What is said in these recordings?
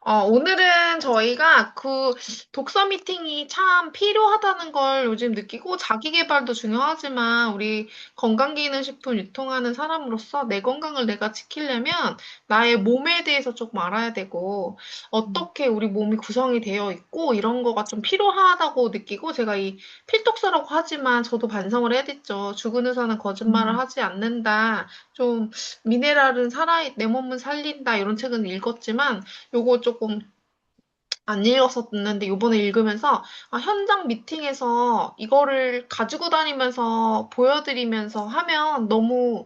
오늘은 저희가 그 독서 미팅이 참 필요하다는 걸 요즘 느끼고 자기 개발도 중요하지만 우리 건강기능식품 유통하는 사람으로서 내 건강을 내가 지키려면 나의 몸에 대해서 조금 알아야 되고 음, 어떻게 우리 몸이 구성이 되어 있고 이런 거가 좀 필요하다고 느끼고 제가 이 필독서라고 하지만 저도 반성을 해야 됐죠. 죽은 의사는 거짓말을 음, 하지 않는다. 좀 미네랄은 내 몸은 살린다. 이런 책은 읽었지만 요거 조금 안 읽었었는데 요번에 읽으면서 현장 미팅에서 이거를 가지고 다니면서 보여드리면서 하면 너무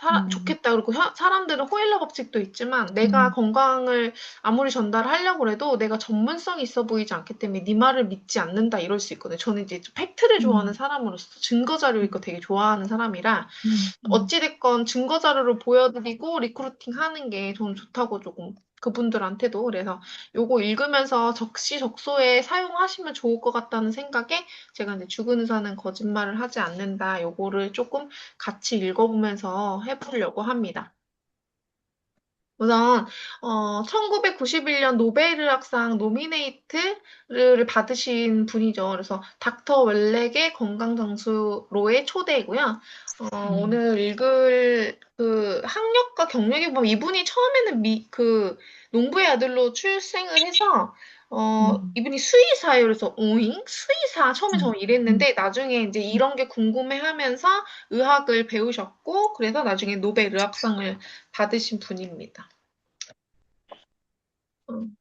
음, 좋겠다. 그리고 사람들은 호일러 법칙도 있지만 내가 음, 건강을 아무리 전달하려고 해도 내가 전문성이 있어 보이지 않기 때문에 네 말을 믿지 않는다 이럴 수 있거든요. 저는 이제 좀 팩트를 좋아하는 음, 사람으로서 증거 자료 있고 되게 좋아하는 사람이라 음, 음, 어찌됐건 증거 자료를 보여드리고 리크루팅 하는 게 저는 좋다고 조금 그분들한테도 그래서 요거 읽으면서 적시적소에 사용하시면 좋을 것 같다는 생각에 제가 이제 죽은 의사는 거짓말을 하지 않는다 요거를 조금 같이 읽어보면서 해보려고 합니다. 우선 1991년 노벨의학상 노미네이트를 받으신 분이죠. 그래서 닥터 웰렉의 건강장수로의 초대고요. 음, 오늘 읽을 그 학력과 경력에 보면 이분이 처음에는 그 농부의 아들로 출생을 해서 음, 이분이 수의사예요. 그래서 오잉? 수의사 처음에 저 음, 음, 이랬는데 나중에 이제 이런 게 궁금해하면서 의학을 배우셨고 그래서 나중에 노벨 의학상을 받으신 분입니다. 음.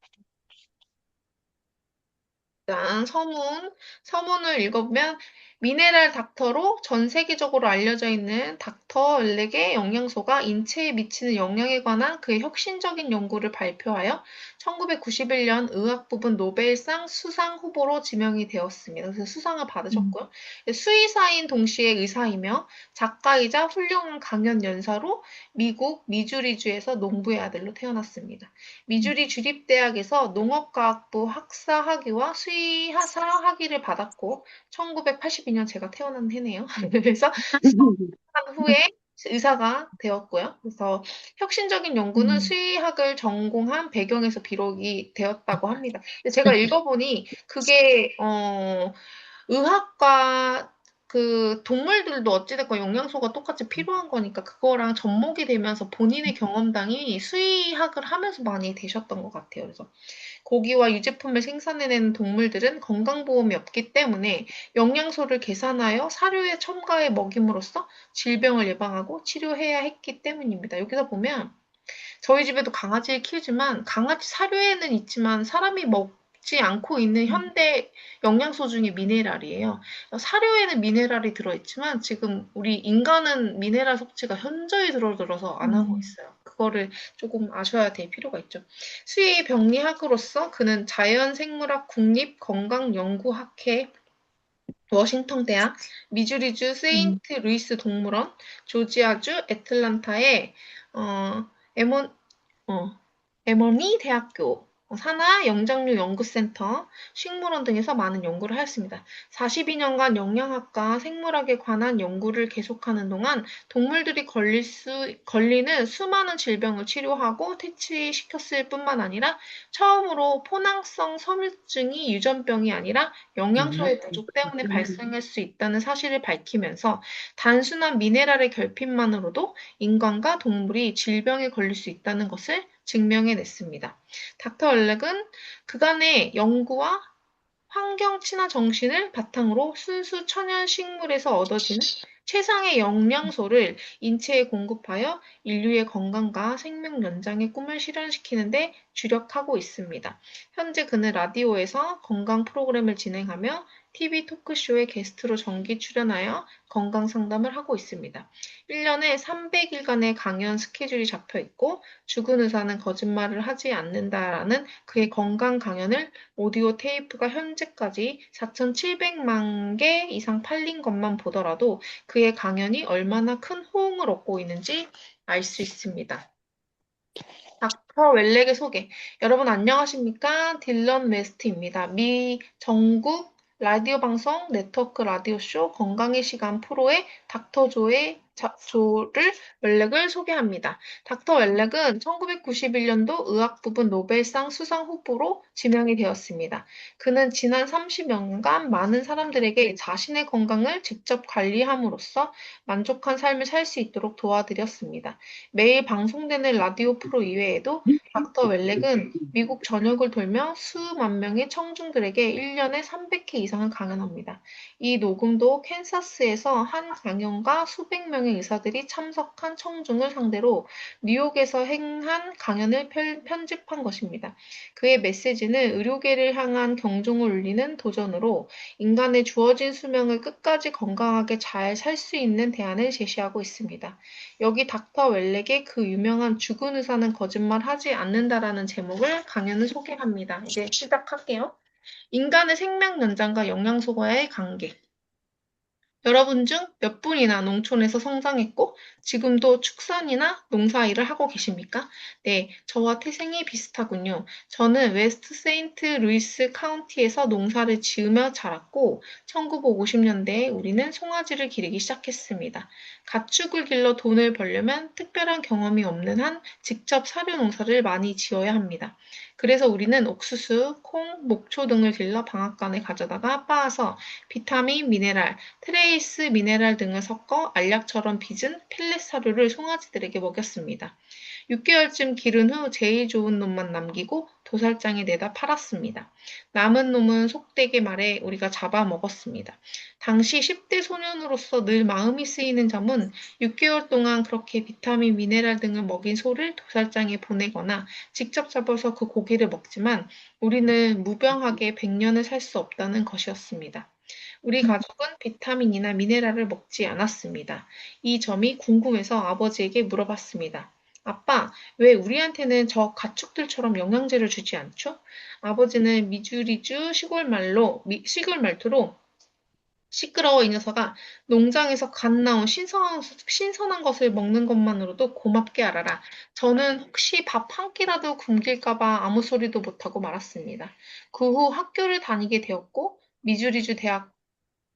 일단 서문을 읽어보면 미네랄 닥터로 전 세계적으로 알려져 있는 닥터 엘렉의 영양소가 인체에 미치는 영향에 관한 그의 혁신적인 연구를 발표하여 1991년 의학 부분 노벨상 수상 후보로 지명이 되었습니다. 그래서 수상을 음, 받으셨고요. 수의사인 동시에 의사이며 작가이자 훌륭한 강연 연사로 미국 미주리주에서 농부의 아들로 태어났습니다. 미주리 주립대학에서 농업과학부 학사 학위와 수의사 학위를 받았고 1982년 제가 태어난 해네요. 그래서 수학한 후에 의사가 되었고요. 그래서 혁신적인 연구는 음, 수의학을 전공한 배경에서 비롯이 되었다고 합니다. 근데 제가 읽어보니 그게 의학과 그 동물들도 어찌됐건 영양소가 똑같이 필요한 거니까 그거랑 접목이 되면서 본인의 경험담이 수의학을 하면서 많이 되셨던 것 같아요. 그래서 고기와 유제품을 생산해내는 동물들은 건강보험이 없기 때문에 영양소를 계산하여 사료에 첨가해 먹임으로써 질병을 예방하고 치료해야 했기 때문입니다. 여기서 보면 저희 집에도 강아지를 키우지만 강아지 사료에는 있지만 사람이 먹지 않고 있는 현대 영양소 중에 미네랄이에요. 사료에는 미네랄이 들어있지만 지금 우리 인간은 미네랄 섭취가 현저히 줄어들어서 안 하고 음, 있어요. 그거를 조금 아셔야 될 필요가 있죠. 수의 병리학으로서 그는 자연생물학 국립건강연구학회 워싱턴 대학, 미주리주 음, 세인트 루이스 동물원, 조지아주 애틀란타의 어, 에몬 어, 에머니 대학교, 산하 영장류 연구센터, 식물원 등에서 많은 연구를 하였습니다. 42년간 영양학과 생물학에 관한 연구를 계속하는 동안 동물들이 걸리는 수많은 질병을 치료하고 퇴치시켰을 뿐만 아니라 처음으로 포낭성 섬유증이 유전병이 아니라 영양소의 부족 때문에 발생할 수 있다는 사실을 밝히면서 단순한 미네랄의 결핍만으로도 인간과 동물이 질병에 걸릴 수 있다는 것을 증명해냈습니다. 닥터 얼렉은 그간의 연구와 환경 친화 정신을 바탕으로 순수 천연 식물에서 얻어지는 최상의 영양소를 인체에 공급하여 인류의 건강과 생명 연장의 꿈을 실현시키는 데 주력하고 있습니다. 현재 그는 라디오에서 건강 프로그램을 진행하며 TV 토크쇼에 게스트로 정기 출연하여 건강 상담을 하고 있습니다. 1년에 300일간의 강연 스케줄이 잡혀 있고 죽은 의사는 거짓말을 하지 않는다라는 그의 건강 강연을 오디오 테이프가 현재까지 4,700만 개 이상 팔린 것만 보더라도 그의 강연이 얼마나 큰 호응을 얻고 있는지 알 수 있습니다. 닥터 웰렉의 소개. 여러분 안녕하십니까? 딜런 웨스트입니다. 미 전국 라디오 방송 네트워크 라디오 쇼 건강의 시간 프로의 닥터조의 조를 웰렉을 소개합니다. 닥터 웰렉은 1991년도 의학 부분 노벨상 수상 후보로 지명이 되었습니다. 그는 지난 30년간 많은 사람들에게 자신의 건강을 직접 관리함으로써 만족한 삶을 살 수 있도록 도와드렸습니다. 매일 방송되는 라디오 프로 이외에도 닥터 웰렉은 미국 전역을 돌며 수만 명의 청중들에게 1년에 300회 이상을 강연합니다. 이 녹음도 캔사스에서 한 강연과 수백 명의 의사들이 참석한 청중을 상대로 뉴욕에서 행한 강연을 편집한 것입니다. 그의 메시지는 의료계를 향한 경종을 울리는 도전으로 인간의 주어진 수명을 끝까지 건강하게 잘 살 수 있는 대안을 제시하고 있습니다. 여기 닥터 웰렉의 그 유명한 죽은 의사는 거짓말하지 않는다라는 제목을 강연을 소개합니다. 이제 시작할게요. 인간의 생명 연장과 영양소와의 관계. 여러분 중 몇 분이나 농촌에서 성장했고 지금도 축산이나 농사 일을 하고 계십니까? 네, 저와 태생이 비슷하군요. 저는 웨스트 세인트 루이스 카운티에서 농사를 지으며 자랐고 1950년대에 우리는 송아지를 기르기 시작했습니다. 가축을 길러 돈을 벌려면 특별한 경험이 없는 한 직접 사료 농사를 많이 지어야 합니다. 그래서 우리는 옥수수, 콩, 목초 등을 길러 방앗간에 가져다가 빻아서 비타민, 미네랄, 트레이스 미네랄 등을 섞어 알약처럼 빚은 펠렛 사료를 송아지들에게 먹였습니다. 6개월쯤 기른 후 제일 좋은 놈만 남기고 도살장에 내다 팔았습니다. 남은 놈은 속되게 말해 우리가 잡아먹었습니다. 당시 10대 소년으로서 늘 마음이 쓰이는 점은 6개월 동안 그렇게 비타민, 미네랄 등을 먹인 소를 도살장에 보내거나 직접 잡아서 그 고기를 먹지만 우리는 무병하게 100년을 살 수 없다는 것이었습니다. 우리 가족은 비타민이나 미네랄을 먹지 않았습니다. 이 점이 궁금해서 아버지에게 물어봤습니다. 아빠, 왜 우리한테는 저 가축들처럼 영양제를 주지 않죠? 아버지는 미주리주 시골 말투로 시끄러워 이 녀석아. 농장에서 갓 나온 신선한 것을 먹는 것만으로도 고맙게 알아라. 저는 혹시 밥 한 끼라도 굶길까봐 아무 소리도 못하고 말았습니다. 그 후 학교를 다니게 되었고 미주리주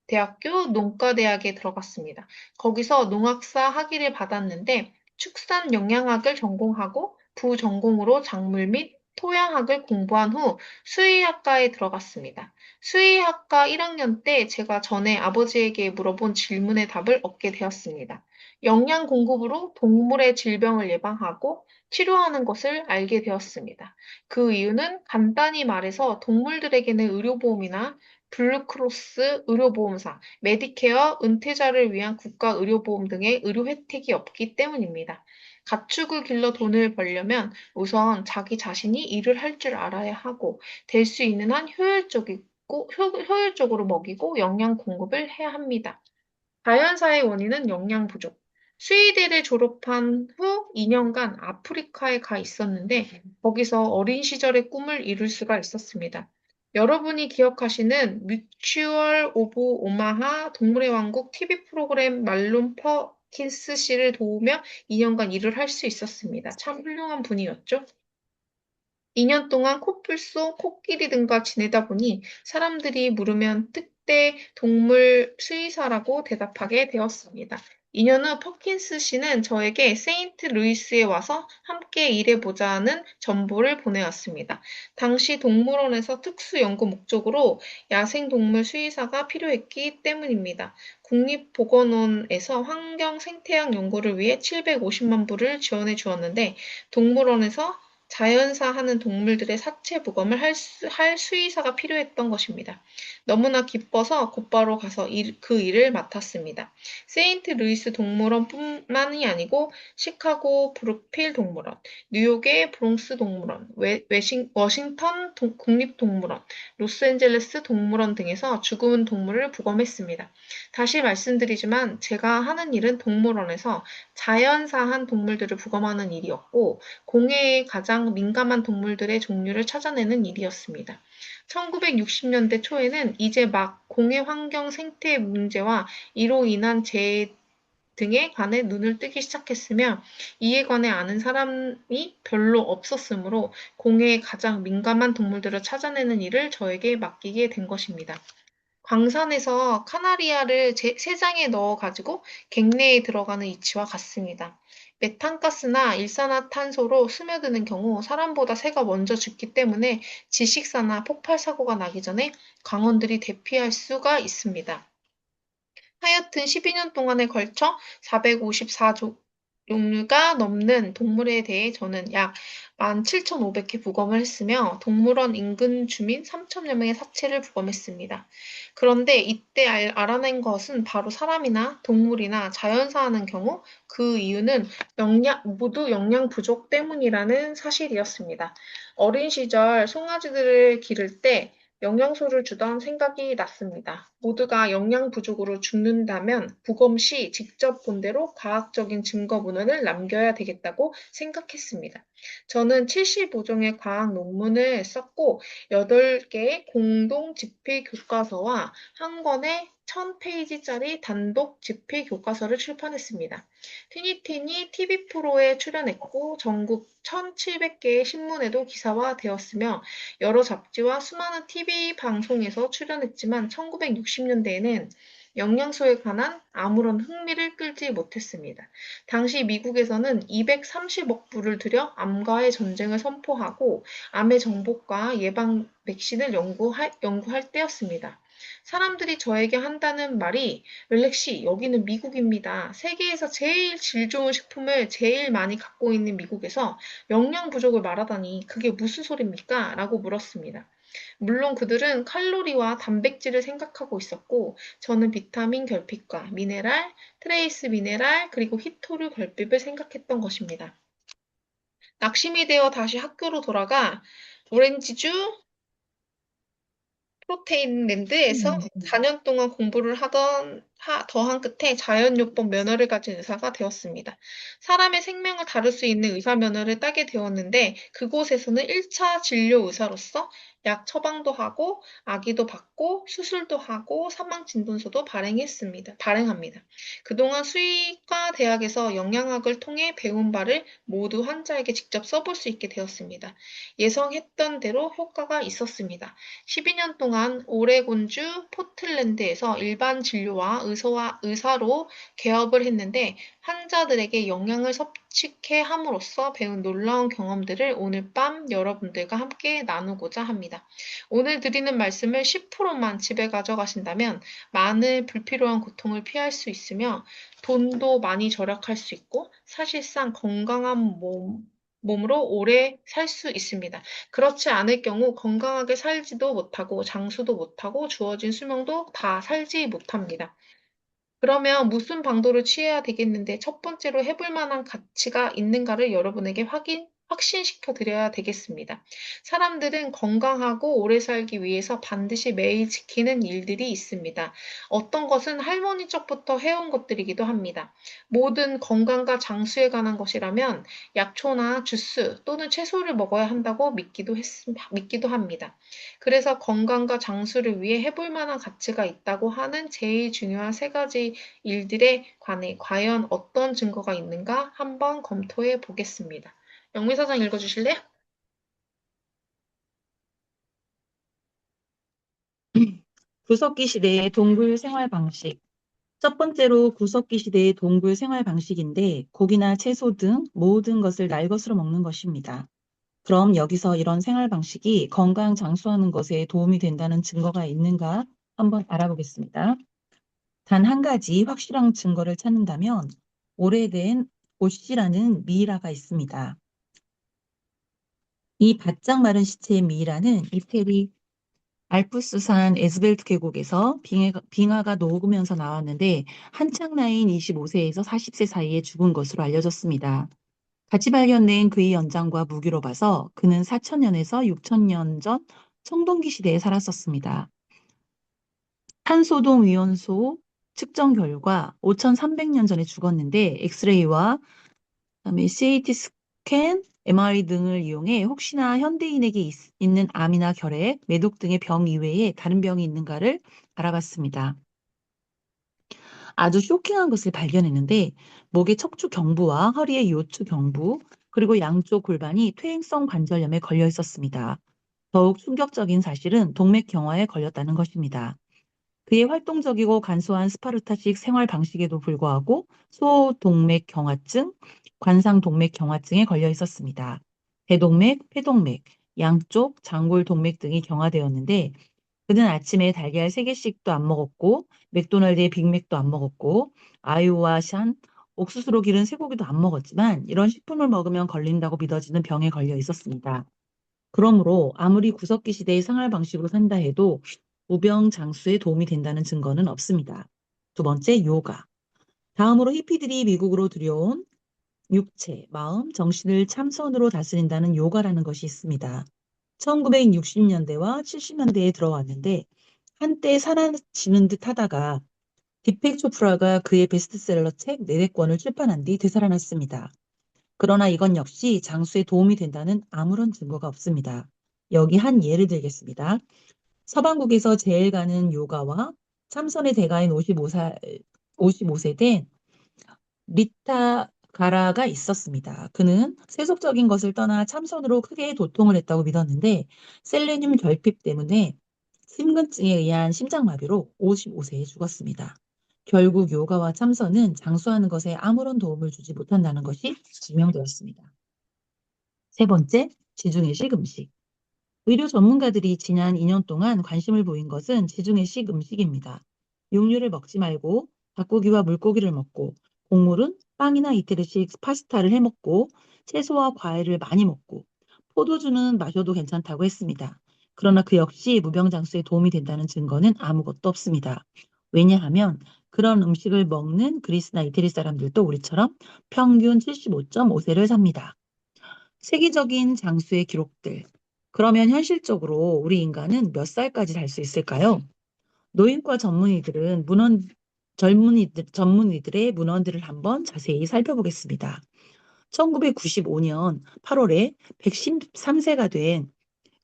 대학교 농과대학에 들어갔습니다. 거기서 농학사 학위를 받았는데 축산 영양학을 전공하고 부전공으로 작물 및 토양학을 공부한 후 수의학과에 들어갔습니다. 수의학과 1학년 때 제가 전에 아버지에게 물어본 질문의 답을 얻게 되었습니다. 영양 공급으로 동물의 질병을 예방하고 치료하는 것을 알게 되었습니다. 그 이유는 간단히 말해서 동물들에게는 의료보험이나 블루크로스 의료보험사, 메디케어, 은퇴자를 위한 국가 의료보험 등의 의료 혜택이 없기 때문입니다. 가축을 길러 돈을 벌려면 우선 자기 자신이 일을 할 줄 알아야 하고 될 수 있는 한 효율적으로 먹이고 영양 공급을 해야 합니다. 자연사의 원인은 영양 부족. 스위대를 졸업한 후 2년간 아프리카에 가 있었는데 거기서 어린 시절의 꿈을 이룰 수가 있었습니다. 여러분이 기억하시는 뮤추얼 오브 오마하 동물의 왕국 TV 프로그램 말론 퍼킨스 씨를 도우며 2년간 일을 할 수 있었습니다. 참 훌륭한 분이었죠. 2년 동안 코뿔소, 코끼리 등과 지내다 보니 사람들이 물으면 특대 동물 수의사라고 대답하게 되었습니다. 2년 후 퍼킨스 씨는 저에게 세인트 루이스에 와서 함께 일해보자는 전보를 보내왔습니다. 당시 동물원에서 특수 연구 목적으로 야생동물 수의사가 필요했기 때문입니다. 국립보건원에서 환경 생태학 연구를 위해 750만 불을 지원해 주었는데 동물원에서 자연사 하는 동물들의 사체 부검을 할 수의사가 필요했던 것입니다. 너무나 기뻐서 곧바로 가서 그 일을 맡았습니다. 세인트 루이스 동물원뿐만이 아니고 시카고 브룩필 동물원, 뉴욕의 브롱스 동물원, 워싱턴 국립동물원, 로스앤젤레스 동물원 등에서 죽은 동물을 부검했습니다. 다시 말씀드리지만 제가 하는 일은 동물원에서 자연사한 동물들을 부검하는 일이었고 공해에 가장 민감한 동물들의 종류를 찾아내는 일이었습니다. 1960년대 초에는 이제 막 공해 환경 생태 문제와 이로 인한 재해 등에 관해 눈을 뜨기 시작했으며 이에 관해 아는 사람이 별로 없었으므로 공해에 가장 민감한 동물들을 찾아내는 일을 저에게 맡기게 된 것입니다. 광산에서 카나리아를 세장에 넣어가지고 갱내에 들어가는 이치와 같습니다. 메탄가스나 일산화탄소로 스며드는 경우 사람보다 새가 먼저 죽기 때문에 질식사나 폭발 사고가 나기 전에 광원들이 대피할 수가 있습니다. 하여튼 12년 동안에 걸쳐 454종류가 넘는 동물에 대해 저는 약 17,500회 부검을 했으며 동물원 인근 주민 3천여 명의 사체를 부검했습니다. 그런데 이때 알아낸 것은 바로 사람이나 동물이나 자연사 하는 경우 그 이유는 모두 영양 부족 때문이라는 사실이었습니다. 어린 시절 송아지들을 기를 때 영양소를 주던 생각이 났습니다. 모두가 영양 부족으로 죽는다면 부검 시 직접 본 대로 과학적인 증거 문헌을 남겨야 되겠다고 생각했습니다. 저는 75종의 과학 논문을 썼고 8개의 공동 집필 교과서와 한 권의 1000페이지짜리 단독 집필 교과서를 출판했습니다. 티니티니 TV 프로에 출연했고 전국 1700개의 신문에도 기사화되었으며 여러 잡지와 수많은 TV 방송에서 출연했지만 1960년대에는 영양소에 관한 아무런 흥미를 끌지 못했습니다. 당시 미국에서는 230억 불을 들여 암과의 전쟁을 선포하고 암의 정복과 예방 백신을 연구할 때였습니다. 사람들이 저에게 한다는 말이 렐렉씨, 여기는 미국입니다. 세계에서 제일 질 좋은 식품을 제일 많이 갖고 있는 미국에서 영양 부족을 말하다니 그게 무슨 소리입니까? 라고 물었습니다. 물론 그들은 칼로리와 단백질을 생각하고 있었고 저는 비타민 결핍과 미네랄, 트레이스 미네랄, 그리고 히토류 결핍을 생각했던 것입니다. 낙심이 되어 다시 학교로 돌아가 오렌지주 프로테인랜드에서 4년 동안 공부를 더한 끝에 자연요법 면허를 가진 의사가 되었습니다. 사람의 생명을 다룰 수 있는 의사 면허를 따게 되었는데 그곳에서는 1차 진료 의사로서 약 처방도 하고 아기도 받고 수술도 하고 사망 진단서도 발행합니다. 그동안 수의과 대학에서 영양학을 통해 배운 바를 모두 환자에게 직접 써볼 수 있게 되었습니다. 예상했던 대로 효과가 있었습니다. 12년 동안 오레곤주 포틀랜드에서 일반 진료와 의사로 개업을 했는데 환자들에게 영양을 섭취케 함으로써 배운 놀라운 경험들을 오늘 밤 여러분들과 함께 나누고자 합니다. 오늘 드리는 말씀을 10%만 집에 가져가신다면 많은 불필요한 고통을 피할 수 있으며 돈도 많이 절약할 수 있고 사실상 건강한 몸으로 오래 살 수 있습니다. 그렇지 않을 경우 건강하게 살지도 못하고 장수도 못하고 주어진 수명도 다 살지 못합니다. 그러면 무슨 방도를 취해야 되겠는데 첫 번째로 해볼 만한 가치가 있는가를 여러분에게 확신시켜 드려야 되겠습니다. 사람들은 건강하고 오래 살기 위해서 반드시 매일 지키는 일들이 있습니다. 어떤 것은 할머니 적부터 해온 것들이기도 합니다. 모든 건강과 장수에 관한 것이라면 약초나 주스 또는 채소를 먹어야 한다고 믿기도 합니다. 그래서 건강과 장수를 위해 해볼 만한 가치가 있다고 하는 제일 중요한 세 가지 일들에 관해 과연 어떤 증거가 있는가 한번 검토해 보겠습니다. 영미 사장 읽어주실래요? 구석기 시대의 동굴 생활 방식. 첫 번째로 구석기 시대의 동굴 생활 방식인데 고기나 채소 등 모든 것을 날 것으로 먹는 것입니다. 그럼 여기서 이런 생활 방식이 건강 장수하는 것에 도움이 된다는 증거가 있는가 한번 알아보겠습니다. 단 한 가지 확실한 증거를 찾는다면 오래된 오씨라는 미이라가 있습니다. 이 바짝 마른 시체의 미이라는 이태리 알프스산 에스벨트 계곡에서 빙하가 녹으면서 나왔는데 한창 나이인 25세에서 40세 사이에 죽은 것으로 알려졌습니다. 같이 발견된 그의 연장과 무기로 봐서 그는 4천년에서 6천년 전 청동기 시대에 살았었습니다. 탄소동 위원소 측정 결과 5,300년 전에 죽었는데 엑스레이와 그다음에 CAT 스캔, MRI 등을 이용해 혹시나 현대인에게 있는 암이나 결핵, 매독 등의 병 이외에 다른 병이 있는가를 알아봤습니다. 아주 쇼킹한 것을 발견했는데 목의 척추 경부와 허리의 요추 경부, 그리고 양쪽 골반이 퇴행성 관절염에 걸려 있었습니다. 더욱 충격적인 사실은 동맥경화에 걸렸다는 것입니다. 그의 활동적이고 간소한 스파르타식 생활 방식에도 불구하고 소동맥 경화증, 관상동맥 경화증에 걸려 있었습니다. 대동맥, 폐동맥, 양쪽 장골 동맥 등이 경화되었는데 그는 아침에 달걀 3개씩도 안 먹었고 맥도날드의 빅맥도 안 먹었고 아유와 샨, 옥수수로 기른 쇠고기도 안 먹었지만 이런 식품을 먹으면 걸린다고 믿어지는 병에 걸려 있었습니다. 그러므로 아무리 구석기 시대의 생활 방식으로 산다 해도 우병장수에 도움이 된다는 증거는 없습니다. 두 번째, 요가. 다음으로 히피들이 미국으로 들여온 육체, 마음, 정신을 참선으로 다스린다는 요가라는 것이 있습니다. 1960년대와 70년대에 들어왔는데 한때 사라지는 듯 하다가 디펙 초프라가 그의 베스트셀러 책 4권을 출판한 뒤 되살아났습니다. 그러나 이건 역시 장수에 도움이 된다는 아무런 증거가 없습니다. 여기 한 예를 들겠습니다. 서방국에서 제일 가는 요가와 참선의 대가인 55세 된 리타 가라가 있었습니다. 그는 세속적인 것을 떠나 참선으로 크게 도통을 했다고 믿었는데 셀레늄 결핍 때문에 심근증에 의한 심장마비로 55세에 죽었습니다. 결국 요가와 참선은 장수하는 것에 아무런 도움을 주지 못한다는 것이 증명되었습니다. 세 번째, 지중해식 음식. 의료 전문가들이 지난 2년 동안 관심을 보인 것은 지중해식 음식입니다. 육류를 먹지 말고 닭고기와 물고기를 먹고 곡물은 빵이나 이태리식 파스타를 해 먹고 채소와 과일을 많이 먹고 포도주는 마셔도 괜찮다고 했습니다. 그러나 그 역시 무병장수에 도움이 된다는 증거는 아무것도 없습니다. 왜냐하면 그런 음식을 먹는 그리스나 이태리 사람들도 우리처럼 평균 75.5세를 삽니다. 세계적인 장수의 기록들. 그러면 현실적으로 우리 인간은 몇 살까지 살 수 있을까요? 노인과 전문의들의 문헌들을 한번 자세히 살펴보겠습니다. 1995년 8월에 113세가 된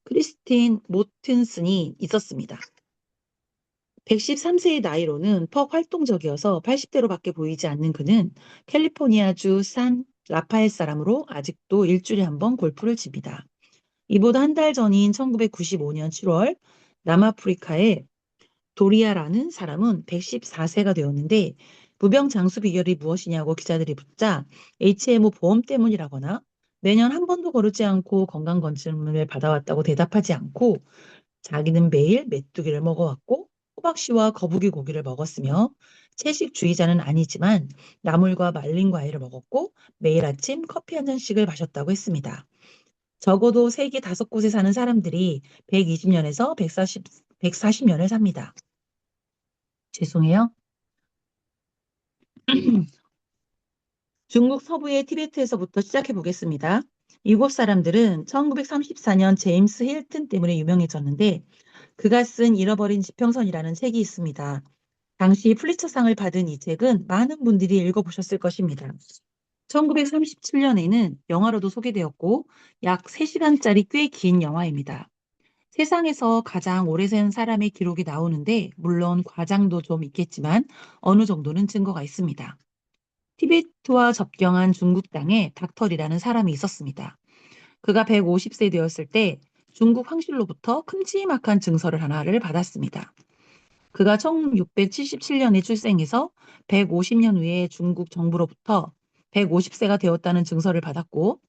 크리스틴 모튼슨이 있었습니다. 113세의 나이로는 퍽 활동적이어서 80대로밖에 보이지 않는 그는 캘리포니아주 산 라파엘 사람으로 아직도 일주일에 한 번 골프를 칩니다. 이보다 한 달 전인 1995년 7월 남아프리카의 도리아라는 사람은 114세가 되었는데 무병장수 비결이 무엇이냐고 기자들이 묻자 HMO 보험 때문이라거나 매년 한 번도 거르지 않고 건강검진을 받아왔다고 대답하지 않고 자기는 매일 메뚜기를 먹어왔고 호박씨와 거북이 고기를 먹었으며 채식주의자는 아니지만 나물과 말린 과일을 먹었고 매일 아침 커피 한 잔씩을 마셨다고 했습니다. 적어도 세계 5곳에 사는 사람들이 120년에서 140년을 삽니다. 죄송해요. 중국 서부의 티베트에서부터 시작해 보겠습니다. 이곳 사람들은 1934년 제임스 힐튼 때문에 유명해졌는데 그가 쓴 잃어버린 지평선이라는 책이 있습니다. 당시 플리처상을 받은 이 책은 많은 분들이 읽어보셨을 것입니다. 1937년에는 영화로도 소개되었고 약 3시간짜리 꽤 긴 영화입니다. 세상에서 가장 오래 산 사람의 기록이 나오는데 물론 과장도 좀 있겠지만 어느 정도는 증거가 있습니다. 티베트와 접경한 중국 땅에 닥터리라는 사람이 있었습니다. 그가 150세 되었을 때 중국 황실로부터 큼지막한 증서를 하나를 받았습니다. 그가 1677년에 출생해서 150년 후에 중국 정부로부터 150세가 되었다는 증서를 받았고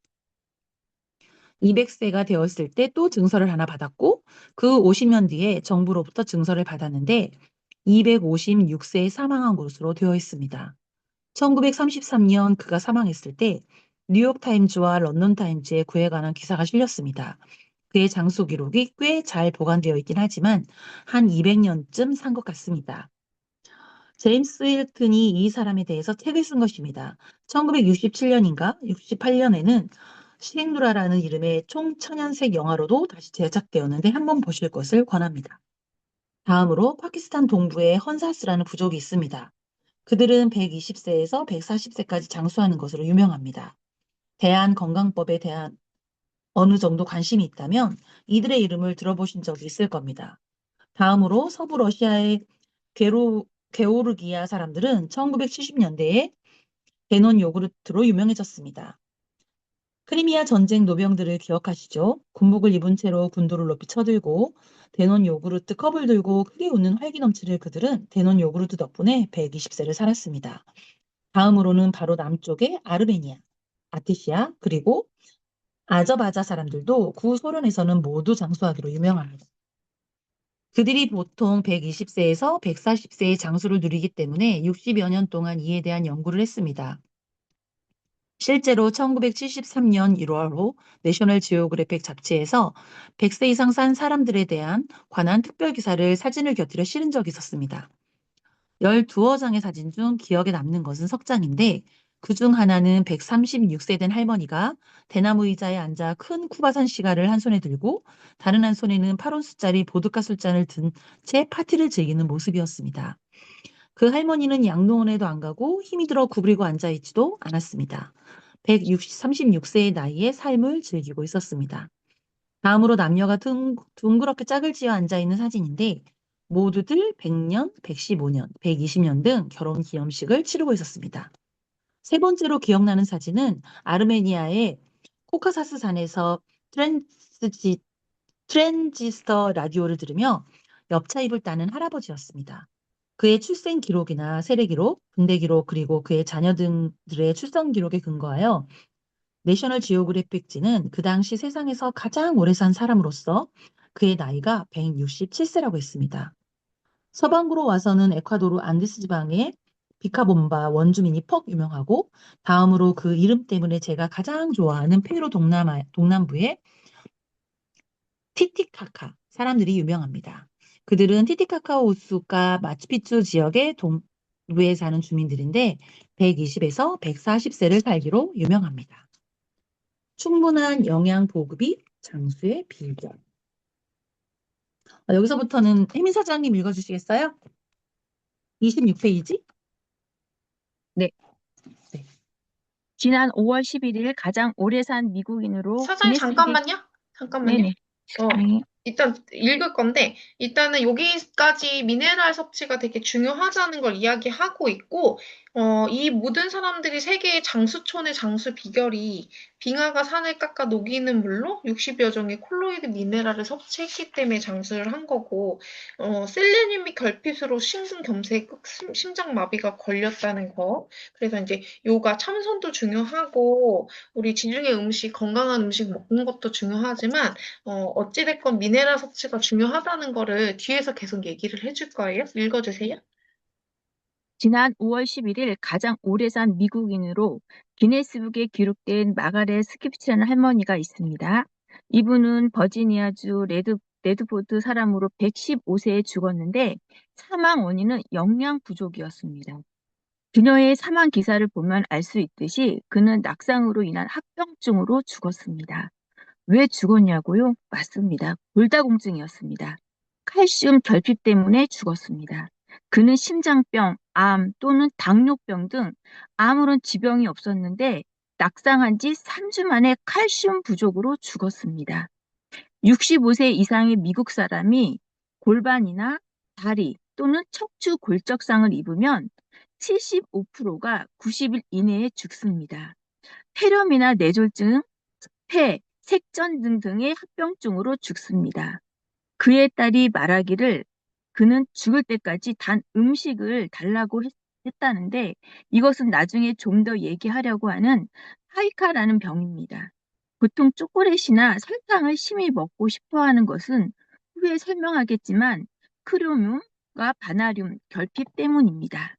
200세가 되었을 때 또 증서를 하나 받았고 그 50년 뒤에 정부로부터 증서를 받았는데 256세에 사망한 것으로 되어 있습니다. 1933년 그가 사망했을 때 뉴욕타임즈와 런던타임즈에 그에 관한 기사가 실렸습니다. 그의 장수 기록이 꽤 잘 보관되어 있긴 하지만 한 200년쯤 산 것 같습니다. 제임스 힐튼이 이 사람에 대해서 책을 쓴 것입니다. 1967년인가 68년에는 시행누라라는 이름의 총천연색 영화로도 다시 제작되었는데 한번 보실 것을 권합니다. 다음으로 파키스탄 동부에 헌사스라는 부족이 있습니다. 그들은 120세에서 140세까지 장수하는 것으로 유명합니다. 대한건강법에 대한 어느 정도 관심이 있다면 이들의 이름을 들어보신 적이 있을 겁니다. 다음으로 서부 러시아의 게오르기아 사람들은 1970년대에 데논 요구르트로 유명해졌습니다. 크리미아 전쟁 노병들을 기억하시죠? 군복을 입은 채로 군도를 높이 쳐들고 대논 요구르트 컵을 들고 크게 웃는 활기 넘치는 그들은 대논 요구르트 덕분에 120세를 살았습니다. 다음으로는 바로 남쪽의 아르메니아, 아티시아, 그리고 아저바자 사람들도 구소련에서는 모두 장수하기로 유명합니다. 그들이 보통 120세에서 140세의 장수를 누리기 때문에 60여 년 동안 이에 대한 연구를 했습니다. 실제로 1973년 1월호 내셔널 지오그래픽 잡지에서 100세 이상 산 사람들에 대한 관한 특별 기사를 사진을 곁들여 실은 적이 있었습니다. 12장의 사진 중 기억에 남는 것은 석 장인데 그중 하나는 136세 된 할머니가 대나무 의자에 앉아 큰 쿠바산 시가를 한 손에 들고 다른 한 손에는 8온스짜리 보드카 술잔을 든 채 파티를 즐기는 모습이었습니다. 그 할머니는 양로원에도 안 가고 힘이 들어 구부리고 앉아 있지도 않았습니다. 136세의 나이에 삶을 즐기고 있었습니다. 다음으로 남녀가 둥그렇게 짝을 지어 앉아 있는 사진인데 모두들 100년, 115년, 120년 등 결혼 기념식을 치르고 있었습니다. 세 번째로 기억나는 사진은 아르메니아의 코카사스 산에서 트랜지스터 라디오를 들으며 엽차입을 따는 할아버지였습니다. 그의 출생 기록이나 세례 기록, 군대 기록, 그리고 그의 자녀들의 출생 기록에 근거하여 내셔널 지오그래픽지는 그 당시 세상에서 가장 오래 산 사람으로서 그의 나이가 167세라고 했습니다. 서방으로 와서는 에콰도르 안데스 지방의 비카본바 원주민이 퍽 유명하고 다음으로 그 이름 때문에 제가 가장 좋아하는 페루 동남부의 티티카카 사람들이 유명합니다. 그들은 티티카카 호수가 마추픽추 지역의 동부에 사는 주민들인데 120에서 140세를 살기로 유명합니다. 충분한 영양 보급이 장수의 비결. 여기서부터는 혜민 사장님 읽어주시겠어요? 26페이지? 네. 네. 지난 5월 11일 가장 오래 산 미국인으로 사장님, 기네스북에 잠깐만요. 네네. 어, 일단 읽을 건데, 일단은 여기까지 미네랄 섭취가 되게 중요하다는 걸 이야기하고 있고, 이 모든 사람들이 세계의 장수촌의 장수 비결이 빙하가 산을 깎아 녹이는 물로 60여 종의 콜로이드 미네랄을 섭취했기 때문에 장수를 한 거고, 셀레늄 및 결핍으로 심근경색, 심장마비가 걸렸다는 거. 그래서 이제 요가 참선도 중요하고, 우리 지중해 음식, 건강한 음식 먹는 것도 중요하지만, 어찌됐건 미네랄 섭취가 중요하다는 거를 뒤에서 계속 얘기를 해줄 거예요. 읽어주세요. 지난 5월 11일 가장 오래 산 미국인으로 기네스북에 기록된 마가렛 스킵스라는 할머니가 있습니다. 이분은 버지니아주 레드포드 사람으로 115세에 죽었는데 사망 원인은 영양 부족이었습니다. 그녀의 사망 기사를 보면 알 수 있듯이 그는 낙상으로 인한 합병증으로 죽었습니다. 왜 죽었냐고요? 맞습니다. 골다공증이었습니다. 칼슘 결핍 때문에 죽었습니다. 그는 심장병, 암 또는 당뇨병 등 아무런 지병이 없었는데 낙상한 지 3주 만에 칼슘 부족으로 죽었습니다. 65세 이상의 미국 사람이 골반이나 다리 또는 척추 골절상을 입으면 75%가 90일 이내에 죽습니다. 폐렴이나 뇌졸중, 폐, 색전 등등의 합병증으로 죽습니다. 그의 딸이 말하기를 그는 죽을 때까지 단 음식을 달라고 했다는데 이것은 나중에 좀 더 얘기하려고 하는 하이카라는 병입니다. 보통 초콜릿이나 설탕을 심히 먹고 싶어 하는 것은 후에 설명하겠지만 크로뮴과 바나뮴 결핍 때문입니다.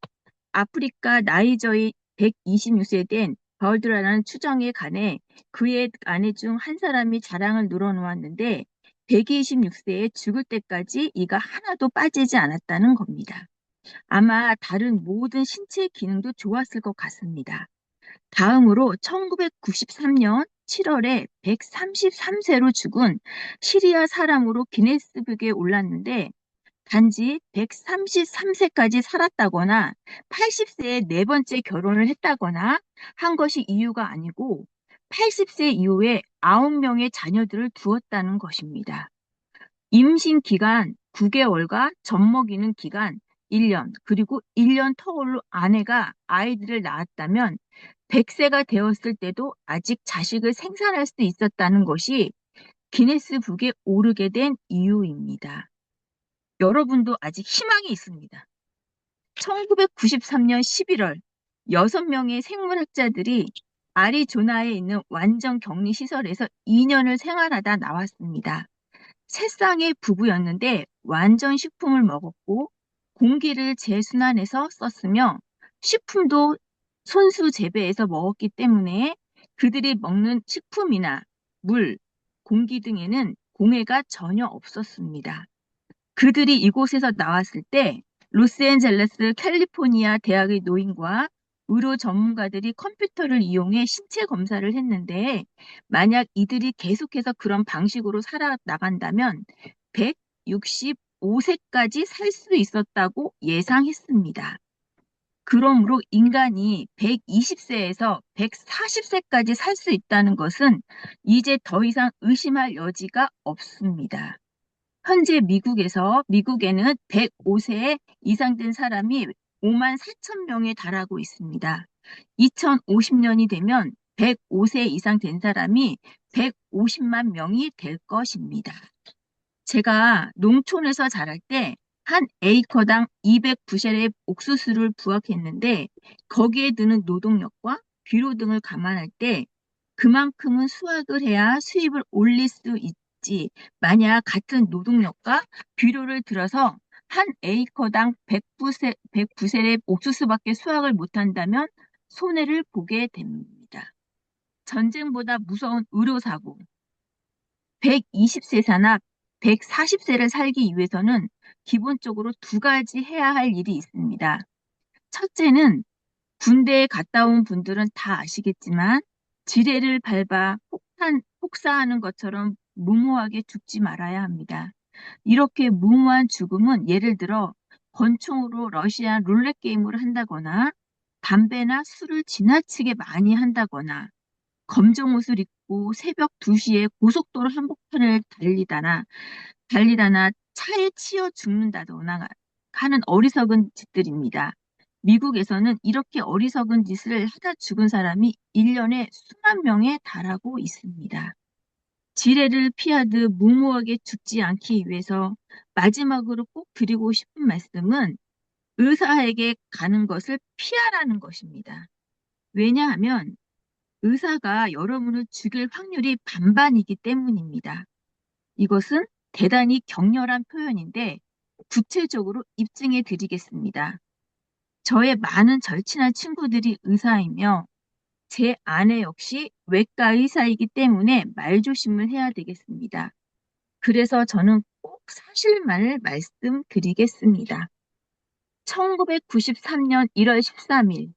아프리카 나이저의 126세 된 바울드라는 추정에 관해 그의 아내 중 한 사람이 자랑을 늘어놓았는데 126세에 죽을 때까지 이가 하나도 빠지지 않았다는 겁니다. 아마 다른 모든 신체 기능도 좋았을 것 같습니다. 다음으로 1993년 7월에 133세로 죽은 시리아 사람으로 기네스북에 올랐는데 단지 133세까지 살았다거나 80세에 네 번째 결혼을 했다거나 한 것이 이유가 아니고 80세 이후에 9명의 자녀들을 두었다는 것입니다. 임신 기간 9개월과 젖먹이는 기간 1년, 그리고 1년 터울로 아내가 아이들을 낳았다면 100세가 되었을 때도 아직 자식을 생산할 수 있었다는 것이 기네스북에 오르게 된 이유입니다. 여러분도 아직 희망이 있습니다. 1993년 11월 6명의 생물학자들이 아리조나에 있는 완전 격리 시설에서 2년을 생활하다 나왔습니다. 세 쌍의 부부였는데 완전 식품을 먹었고 공기를 재순환해서 썼으며 식품도 손수 재배해서 먹었기 때문에 그들이 먹는 식품이나 물, 공기 등에는 공해가 전혀 없었습니다. 그들이 이곳에서 나왔을 때 로스앤젤레스 캘리포니아 대학의 노인과 의료 전문가들이 컴퓨터를 이용해 신체 검사를 했는데 만약 이들이 계속해서 그런 방식으로 살아나간다면 165세까지 살 수 있었다고 예상했습니다. 그러므로 인간이 120세에서 140세까지 살 수 있다는 것은 이제 더 이상 의심할 여지가 없습니다. 현재 미국에는 105세 이상 된 사람이 5만 4천 명에 달하고 있습니다. 2050년이 되면 105세 이상 된 사람이 150만 명이 될 것입니다. 제가 농촌에서 자랄 때 한 에이커당 209셀의 옥수수를 부확했는데 거기에 드는 노동력과 비료 등을 감안할 때 그만큼은 수확을 해야 수입을 올릴 수 있지. 만약 같은 노동력과 비료를 들어서 한 에이커당 109셀의 옥수수밖에 수확을 못한다면 손해를 보게 됩니다. 전쟁보다 무서운 의료사고. 120세나 140세를 살기 위해서는 기본적으로 두 가지 해야 할 일이 있습니다. 첫째는 군대에 갔다 온 분들은 다 아시겠지만 지뢰를 밟아 폭사하는 것처럼 무모하게 죽지 말아야 합니다. 이렇게 무모한 죽음은 예를 들어 권총으로 러시아 룰렛 게임을 한다거나 담배나 술을 지나치게 많이 한다거나 검정 옷을 입고 새벽 2시에 고속도로 한복판을 달리다나 차에 치여 죽는다거나 하는 어리석은 짓들입니다. 미국에서는 이렇게 어리석은 짓을 하다 죽은 사람이 1년에 수만 명에 달하고 있습니다. 지뢰를 피하듯 무모하게 죽지 않기 위해서 마지막으로 꼭 드리고 싶은 말씀은 의사에게 가는 것을 피하라는 것입니다. 왜냐하면 의사가 여러분을 죽일 확률이 반반이기 때문입니다. 이것은 대단히 격렬한 표현인데 구체적으로 입증해 드리겠습니다. 저의 많은 절친한 친구들이 의사이며 제 아내 역시 외과 의사이기 때문에 말조심을 해야 되겠습니다. 그래서 저는 꼭 사실만을 말씀드리겠습니다. 1993년 1월 13일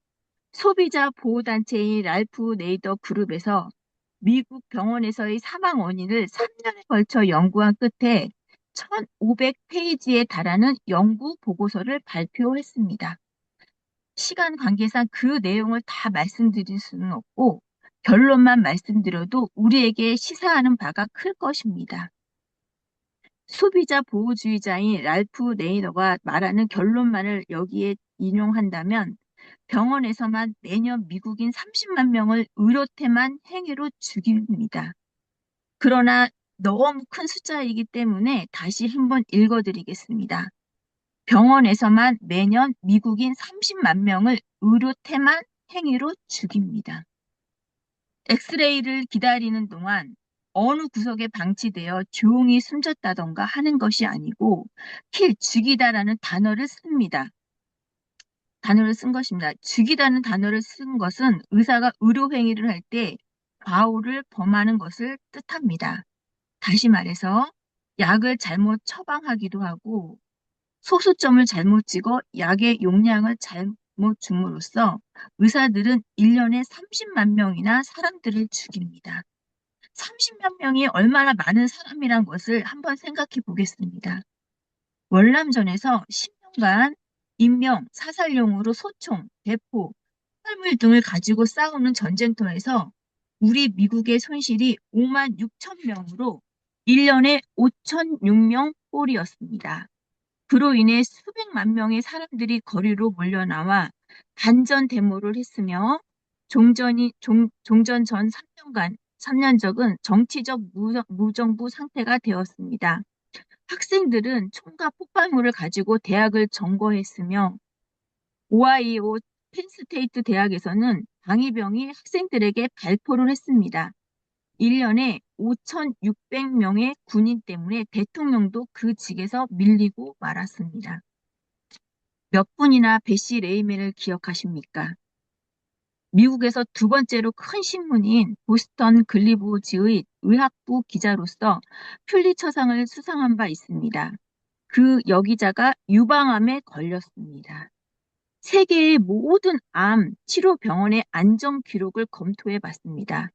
소비자 보호단체인 랄프 네이더 그룹에서 미국 병원에서의 사망 원인을 3년에 걸쳐 연구한 끝에 1,500페이지에 달하는 연구 보고서를 발표했습니다. 시간 관계상 그 내용을 다 말씀드릴 수는 없고 결론만 말씀드려도 우리에게 시사하는 바가 클 것입니다. 소비자 보호주의자인 랄프 네이더가 말하는 결론만을 여기에 인용한다면 병원에서만 매년 미국인 30만 명을 의료태만 행위로 죽입니다. 그러나 너무 큰 숫자이기 때문에 다시 한번 읽어드리겠습니다. 병원에서만 매년 미국인 30만 명을 의료태만 행위로 죽입니다. 엑스레이를 기다리는 동안 어느 구석에 방치되어 조용히 숨졌다던가 하는 것이 아니고 죽이다라는 단어를 씁니다. 단어를 쓴 것입니다. 죽이다는 단어를 쓴 것은 의사가 의료행위를 할 때 과오를 범하는 것을 뜻합니다. 다시 말해서 약을 잘못 처방하기도 하고 소수점을 잘못 찍어 약의 용량을 잘못 줌으로써 의사들은 1년에 30만 명이나 사람들을 죽입니다. 30만 명이 얼마나 많은 사람이란 것을 한번 생각해 보겠습니다. 월남전에서 10년간 인명, 사살용으로 소총, 대포, 활물 등을 가지고 싸우는 전쟁터에서 우리 미국의 손실이 5만 6천 명으로 1년에 5,006명 꼴이었습니다. 그로 인해 수백만 명의 사람들이 거리로 몰려나와 반전 데모를 했으며 종전 전 3년적은 정치적 무정부 상태가 되었습니다. 학생들은 총과 폭발물을 가지고 대학을 점거했으며 오하이오 펜스테이트 대학에서는 방위병이 학생들에게 발포를 했습니다. 1년에 5,600명의 군인 때문에 대통령도 그 직에서 밀리고 말았습니다. 몇 분이나 베시 레이맨을 기억하십니까? 미국에서 두 번째로 큰 신문인 보스턴 글리브지의 의학부 기자로서 퓰리처상을 수상한 바 있습니다. 그 여기자가 유방암에 걸렸습니다. 세계의 모든 암 치료 병원의 안정 기록을 검토해 봤습니다.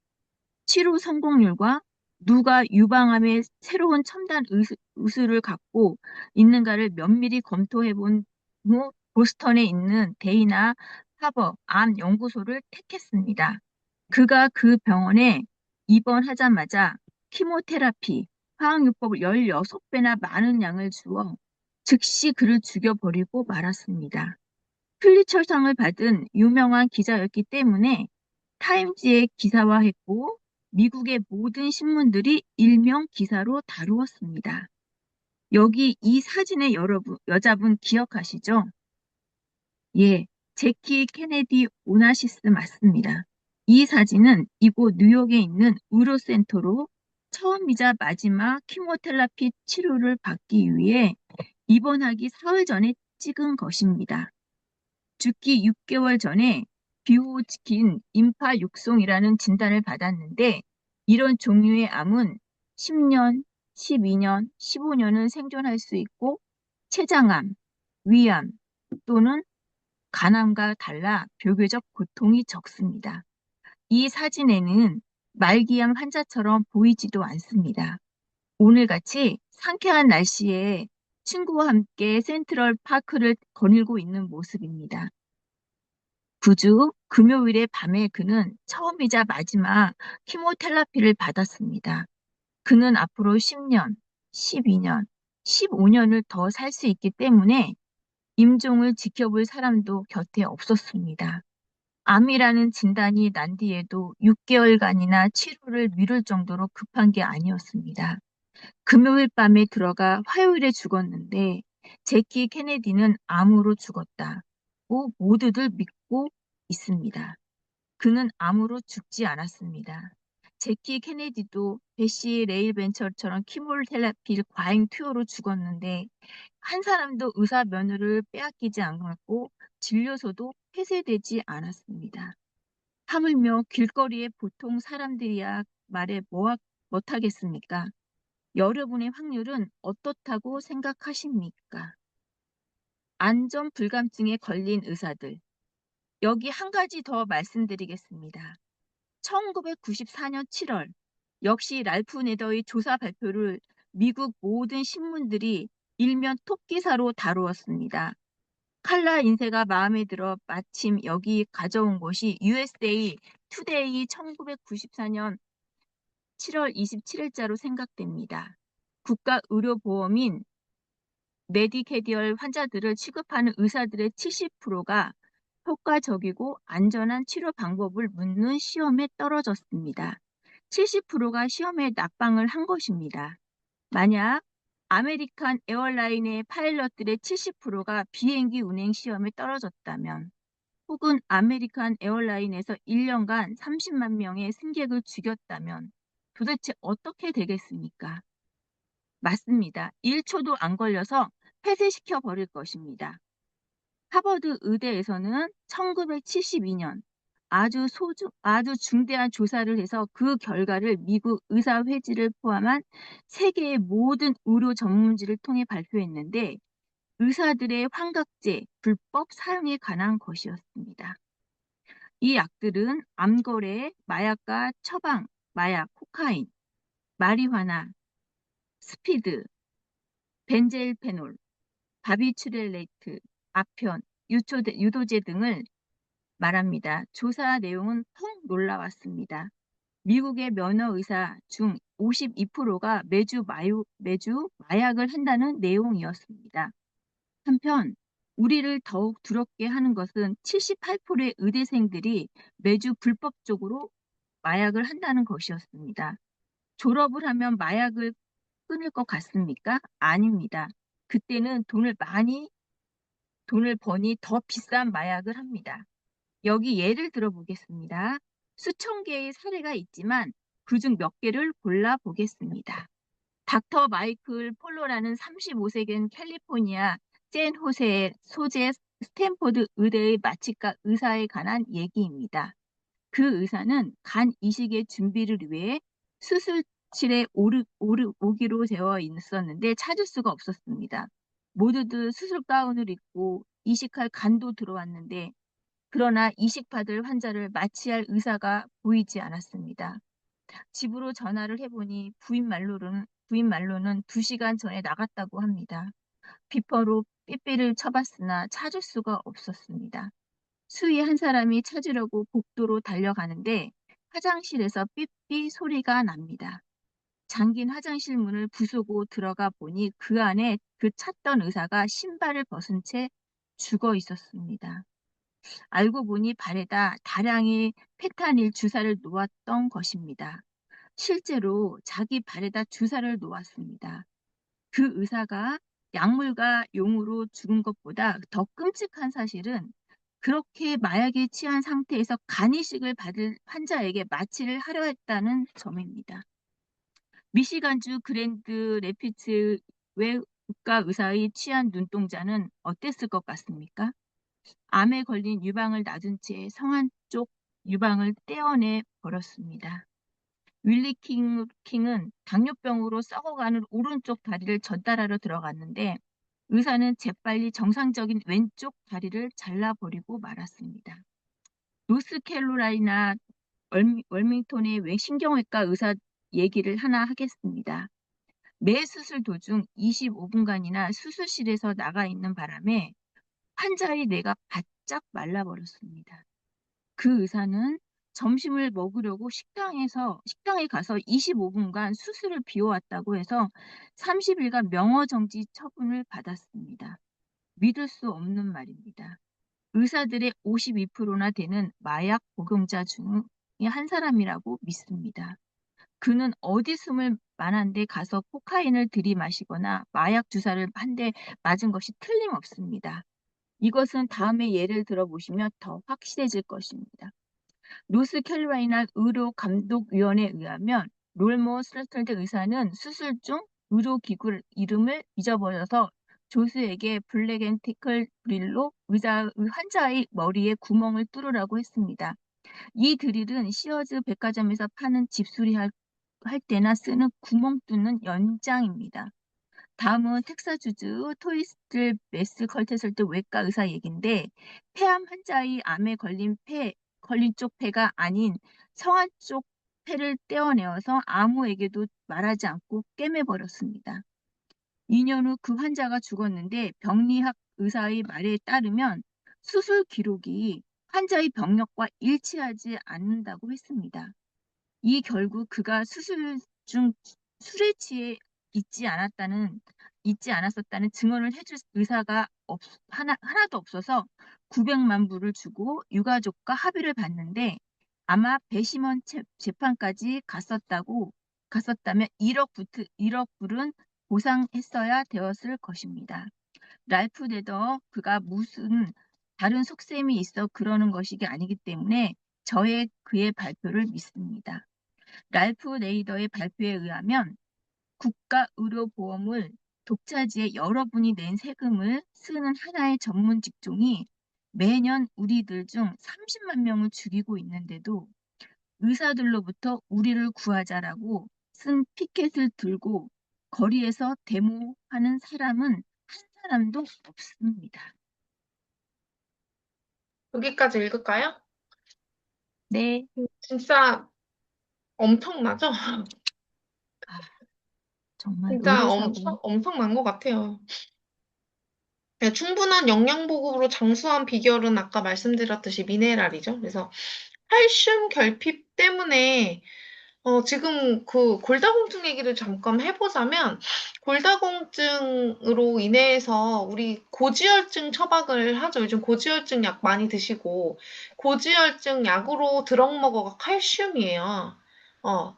치료 성공률과 누가 유방암의 새로운 첨단 의술을 갖고 있는가를 면밀히 검토해 본 후 보스턴에 있는 데이나 하버 암 연구소를 택했습니다. 그가 그 병원에 입원하자마자 키모테라피, 화학요법을 16배나 많은 양을 주어 즉시 그를 죽여버리고 말았습니다. 퓰리처상을 받은 유명한 기자였기 때문에 타임지에 기사화했고 미국의 모든 신문들이 일명 기사로 다루었습니다. 여기 이 사진의 여자분 기억하시죠? 예, 제키 케네디 오나시스 맞습니다. 이 사진은 이곳 뉴욕에 있는 의료센터로 처음이자 마지막 키모테라피 치료를 받기 위해 입원하기 사흘 전에 찍은 것입니다. 죽기 6개월 전에 비호흡긴 임파육송이라는 진단을 받았는데 이런 종류의 암은 10년, 12년, 15년은 생존할 수 있고 췌장암, 위암 또는 간암과 달라 비교적 고통이 적습니다. 이 사진에는 말기암 환자처럼 보이지도 않습니다. 오늘같이 상쾌한 날씨에 친구와 함께 센트럴 파크를 거닐고 있는 모습입니다. 9주 금요일의 밤에 그는 처음이자 마지막 키모테라피를 받았습니다. 그는 앞으로 10년, 12년, 15년을 더 살 수 있기 때문에 임종을 지켜볼 사람도 곁에 없었습니다. 암이라는 진단이 난 뒤에도 6개월간이나 치료를 미룰 정도로 급한 게 아니었습니다. 금요일 밤에 들어가 화요일에 죽었는데 제키 케네디는 암으로 죽었다고 모두들 믿고 있습니다. 그는 암으로 죽지 않았습니다. 제키 케네디도 베시 레일 벤처처럼 키모테라피 과잉 투여로 죽었는데 한 사람도 의사 면허를 빼앗기지 않았고 진료소도 폐쇄되지 않았습니다. 하물며 길거리에 보통 사람들이야 말해 못하겠습니까? 여러분의 확률은 어떻다고 생각하십니까? 안전 불감증에 걸린 의사들. 여기 한 가지 더 말씀드리겠습니다. 1994년 7월 역시 랄프 네더의 조사 발표를 미국 모든 신문들이 일면 톱기사로 다루었습니다. 칼라 인쇄가 마음에 들어 마침 여기 가져온 것이 USA 투데이 1994년 7월 27일자로 생각됩니다. 국가의료보험인 메디케디얼 환자들을 취급하는 의사들의 70%가 효과적이고 안전한 치료 방법을 묻는 시험에 떨어졌습니다. 70%가 시험에 낙방을 한 것입니다. 만약 아메리칸 에어라인의 파일럿들의 70%가 비행기 운행 시험에 떨어졌다면 혹은 아메리칸 에어라인에서 1년간 30만 명의 승객을 죽였다면 도대체 어떻게 되겠습니까? 맞습니다. 1초도 안 걸려서 폐쇄시켜 버릴 것입니다. 하버드 의대에서는 1972년 아주 중대한 조사를 해서 그 결과를 미국 의사회지를 포함한 세계의 모든 의료 전문지를 통해 발표했는데 의사들의 환각제 불법 사용에 관한 것이었습니다. 이 약들은 암거래, 마약과 처방, 마약, 코카인, 마리화나, 스피드, 벤제일페놀, 바비츄렐레이트, 아편, 유도제 등을 말합니다. 조사 내용은 통 놀라웠습니다. 미국의 면허 의사 중 52%가 매주 마약을 한다는 내용이었습니다. 한편 우리를 더욱 두렵게 하는 것은 78%의 의대생들이 매주 불법적으로 마약을 한다는 것이었습니다. 졸업을 하면 마약을 끊을 것 같습니까? 아닙니다. 그때는 돈을 버니 더 비싼 마약을 합니다. 여기 예를 들어보겠습니다. 수천 개의 사례가 있지만 그중 몇 개를 골라보겠습니다. 닥터 마이클 폴로라는 35세기인 캘리포니아 샌 호세 소재 스탠포드 의대의 마취과 의사에 관한 얘기입니다. 그 의사는 간 이식의 준비를 위해 수술실에 오기로 되어 있었는데 찾을 수가 없었습니다. 모두들 수술 가운을 입고 이식할 간도 들어왔는데 그러나 이식받을 환자를 마취할 의사가 보이지 않았습니다. 집으로 전화를 해보니 부인 말로는 2시간 전에 나갔다고 합니다. 비퍼로 삐삐를 쳐봤으나 찾을 수가 없었습니다. 수위 한 사람이 찾으려고 복도로 달려가는데 화장실에서 삐삐 소리가 납니다. 잠긴 화장실 문을 부수고 들어가 보니 그 안에 그 찾던 의사가 신발을 벗은 채 죽어 있었습니다. 알고 보니 발에다 다량의 페타닐 주사를 놓았던 것입니다. 실제로 자기 발에다 주사를 놓았습니다. 그 의사가 약물과 용으로 죽은 것보다 더 끔찍한 사실은 그렇게 마약에 취한 상태에서 간이식을 받을 환자에게 마취를 하려 했다는 점입니다. 미시간주 그랜드 레피츠 외과 의사의 취한 눈동자는 어땠을 것 같습니까? 암에 걸린 유방을 놔둔 채 성안 쪽 유방을 떼어내 버렸습니다. 윌리 킹은 당뇨병으로 썩어가는 오른쪽 다리를 전달하러 들어갔는데 의사는 재빨리 정상적인 왼쪽 다리를 잘라버리고 말았습니다. 노스캐롤라이나 월밍턴의 신경외과 의사 얘기를 하나 하겠습니다. 매 수술 도중 25분간이나 수술실에서 나가 있는 바람에 환자의 뇌가 바짝 말라버렸습니다. 그 의사는 점심을 먹으려고 식당에 가서 25분간 수술을 비워왔다고 해서 30일간 명예정지 처분을 받았습니다. 믿을 수 없는 말입니다. 의사들의 52%나 되는 마약 복용자 중의 한 사람이라고 믿습니다. 그는 어디 숨을 만한 데 가서 코카인을 들이마시거나 마약 주사를 한 대 맞은 것이 틀림없습니다. 이것은 다음에 예를 들어보시면 더 확실해질 것입니다. 노스캐롤라이나 의료감독위원회에 의하면 롤모 슬러틀드 의사는 수술 중 의료기구 이름을 잊어버려서 조수에게 블랙앤티클 드릴로 환자의 머리에 구멍을 뚫으라고 했습니다. 이 드릴은 시어즈 백화점에서 파는 집수리 할 때나 쓰는 구멍 뚫는 연장입니다. 다음은 텍사주주 토이스트 메스 컬테설트 외과 의사 얘기인데 폐암 환자의 암에 걸린 쪽 폐가 아닌 성안 쪽 폐를 떼어내어서 아무에게도 말하지 않고 꿰매버렸습니다. 2년 후 그 환자가 죽었는데 병리학 의사의 말에 따르면 수술 기록이 환자의 병력과 일치하지 않는다고 했습니다. 이 결국 그가 수술 중 술에 취해 있지 않았었다는 증언을 해줄 의사가 하나도 없어서 900만 불을 주고 유가족과 합의를 봤는데 아마 배심원 재판까지 갔었다면 1억 불은 보상했어야 되었을 것입니다. 랄프 네더 그가 무슨 다른 속셈이 있어 그러는 것이 아니기 때문에 그의 발표를 믿습니다. 랄프 네이더의 발표에 의하면 국가의료보험을 독차지해 여러분이 낸 세금을 쓰는 하나의 전문 직종이 매년 우리들 중 30만 명을 죽이고 있는데도 의사들로부터 우리를 구하자라고 쓴 피켓을 들고 거리에서 데모하는 사람은 한 사람도 없습니다. 여기까지 읽을까요? 네. 진짜 엄청나죠? 아, 정말 진짜 의료사고. 엄청난 것 같아요. 네, 충분한 영양 보급으로 장수한 비결은 아까 말씀드렸듯이 미네랄이죠. 그래서 칼슘 결핍 때문에 지금 그 골다공증 얘기를 잠깐 해보자면, 골다공증으로 인해서 우리 고지혈증 처방을 하죠. 요즘 고지혈증 약 많이 드시고, 고지혈증 약으로 드럭 먹어가 칼슘이에요.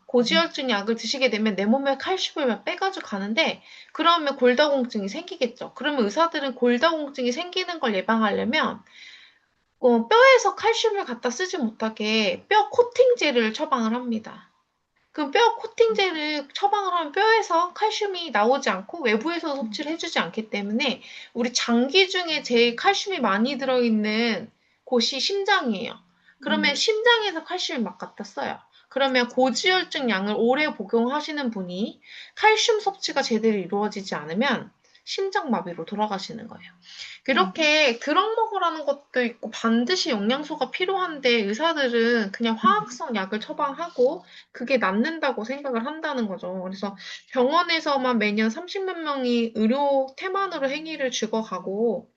고지혈증 약을 드시게 되면 내 몸에 칼슘을 빼가지고 가는데, 그러면 골다공증이 생기겠죠. 그러면 의사들은 골다공증이 생기는 걸 예방하려면, 뼈에서 칼슘을 갖다 쓰지 못하게 뼈 코팅제를 처방을 합니다. 그 뼈 코팅제를 처방을 하면 뼈에서 칼슘이 나오지 않고 외부에서 섭취를 해주지 않기 때문에 우리 장기 중에 제일 칼슘이 많이 들어있는 곳이 심장이에요. 그러면 심장에서 칼슘이 막 갖다 써요. 그러면 고지혈증 약을 오래 복용하시는 분이 칼슘 섭취가 제대로 이루어지지 않으면 심장마비로 돌아가시는 거예요. 그렇게 드럭 먹으라는 것도 있고 반드시 영양소가 필요한데 의사들은 그냥 화학성 약을 처방하고 그게 낫는다고 생각을 한다는 거죠. 그래서 병원에서만 매년 30만 명이 의료 태만으로 행위를 죽어가고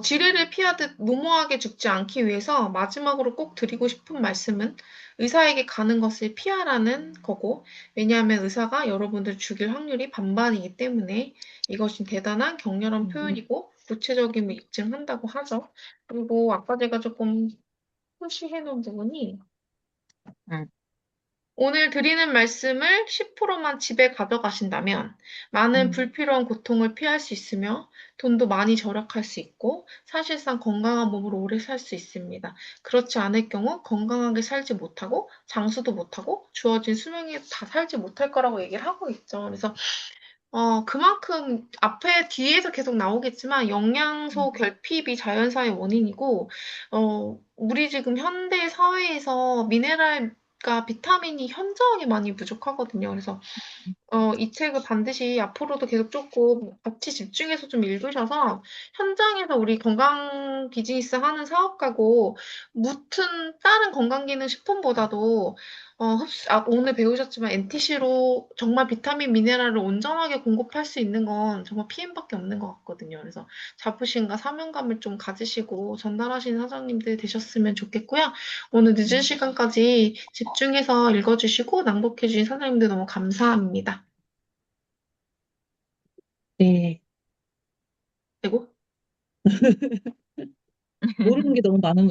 지뢰를 피하듯 무모하게 죽지 않기 위해서 마지막으로 꼭 드리고 싶은 말씀은 의사에게 가는 것을 피하라는 거고, 왜냐하면 의사가 여러분들 죽일 확률이 반반이기 때문에 이것이 대단한 격렬한 표현이고 구체적임을 입증한다고 하죠. 그리고 아까 제가 조금 표시해 놓은 부분이 응, 오늘 드리는 말씀을 10%만 집에 가져가신다면 많은 불필요한 고통을 피할 수 있으며 돈도 많이 절약할 수 있고 사실상 건강한 몸으로 오래 살 수 있습니다. 그렇지 않을 경우 건강하게 살지 못하고 장수도 못하고 주어진 수명에 다 살지 못할 거라고 얘기를 하고 있죠. 그래서 그만큼 앞에 뒤에서 계속 나오겠지만 영양소 결핍이 자연사의 원인이고, 우리 지금 현대 사회에서 미네랄과 비타민이 현저하게 많이 부족하거든요. 그래서 이 책을 반드시 앞으로도 계속 조금 같이 집중해서 좀 읽으셔서 현장에서 우리 건강 비즈니스 하는 사업가고 무튼 다른 건강기능식품보다도 오늘 배우셨지만 NTC로 정말 비타민 미네랄을 온전하게 공급할 수 있는 건 정말 PM밖에 없는 것 같거든요. 그래서 자부심과 사명감을 좀 가지시고 전달하시는 사장님들 되셨으면 좋겠고요. 오늘 늦은 시간까지 집중해서 읽어주시고 낭독해주신 사장님들 너무 감사합니다. 네. 그리고 모르는 게 너무 많은